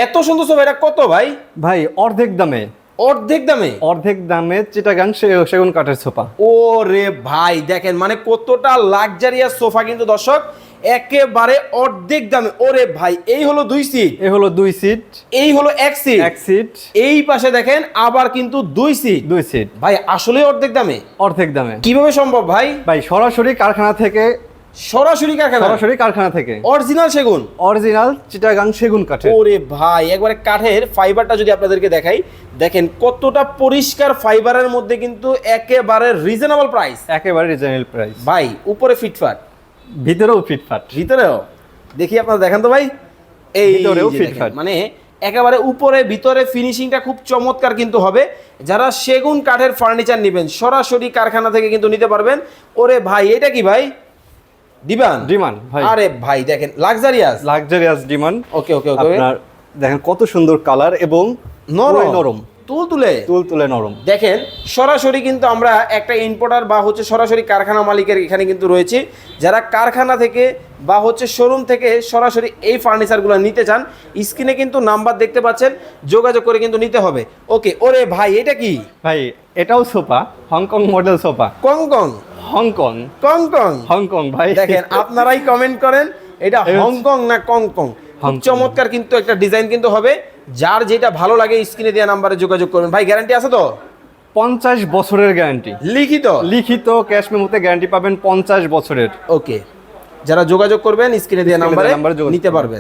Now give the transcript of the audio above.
এত সুন্দর সোফা, এটা কত ভাই? ভাই অর্ধেক দামে, অর্ধেক দামে? অর্ধেক দামে চিটাগাং সেগুন কাঠের সোফা। ওরে ভাই দেখেন মানে কতটা লাক্সারিয়াস সোফা কিন্তু দর্শক, একেবারে অর্ধেক দামে। ওরে ভাই এই হলো 2 সিট, এ হলো 2 সিট, এই হলো 1 সিট, 1 সিট, এই পাশে দেখেন আবার কিন্তু 2 সিট। 2 সিট ভাই আসলে অর্ধেক দামে? অর্ধেক দামে। কিভাবে সম্ভব ভাই? ভাই সরাসরি কারখানা থেকে, সরাসরি কারখানা? সরাসরি কারখানা থেকে অরিজিনাল সেগুন? অরিজিনাল চিটাগাং সেগুন কাঠের। ওরে ভাই একবারে কাঠের ফাইবারটা যদি আপনাদেরকে দেখাই, দেখেন কতটা পরিষ্কার ফাইবারের মধ্যে, কিন্তু একেবারে রিজনেবল প্রাইস। একেবারে রিজনেবল প্রাইস ভাই উপরে ফিটফাট, ভিতরেও ফিটফাট। ভিতরেও দেখি আপনারা দেখেন তো ভাই, এই ভিতরেও যে দেখেন, ফিটফাট। মানে একেবারে উপরে ভিতরে ফিনিশিংটা খুব চমৎকার কিন্তু হবে। যারা সেগুন কাঠের ফার্নিচার নেবেন সরাসরি কারখানা থেকে কিন্তু নিতে পারবেন। ওরে ভাই এটা কি ভাই? দিবান? ডিমান ভাই, আরে ভাই দেখেন লাক্সারিয়াস, লাক্সারিয়াস ডিমান। ওকে ওকে ওকে। আপনার দেখেন কত সুন্দর কালার এবং নরম নরম, তুলতুলে, তুলতুলে নরম। দেখেন সরাসরি কিন্তু আমরা একটা ইম্পোর্টার বা হচ্ছে সরাসরি কারখানা মালিকের এখানে কিন্তু রয়েছে। যারা কারখানা থেকে বা হচ্ছে শোরুম থেকে সরাসরি এই ফার্নিচারগুলো নিতে চান, স্ক্রিনে কিন্তু নাম্বার দেখতে পাচ্ছেন, যোগাযোগ করে কিন্তু নিতে হবে। ওকে। ওরে ভাই এটা কি ভাই এটাও সোফা, হংকং মডেল সোফা। কংকং? হংকং, কংকং? হংকং ভাই। দেখেন আপনারাই কমেন্ট করেন এটা হংকং না কংকং। খুব হংকং। চমৎকার কিন্তু একটা ডিজাইন কিন্তু হবে। যার যেটা ভালো লাগে স্ক্রিনে দেওয়া নাম্বারে যোগাযোগ করবেন। ভাই গ্যারান্টি আছে তো? 50 বছরের গ্যারান্টি, লিখিত? লিখিত ক্যাশ মেমোতে গ্যারান্টি পাবেন 50 বছরের। ওকে, যারা যোগাযোগ করবেন স্ক্রিনে দেওয়া স্ক্রিনে দেয়া নাম্বারে নাম্বারে যোগাযোগ নিতে করবেন। পারবেন।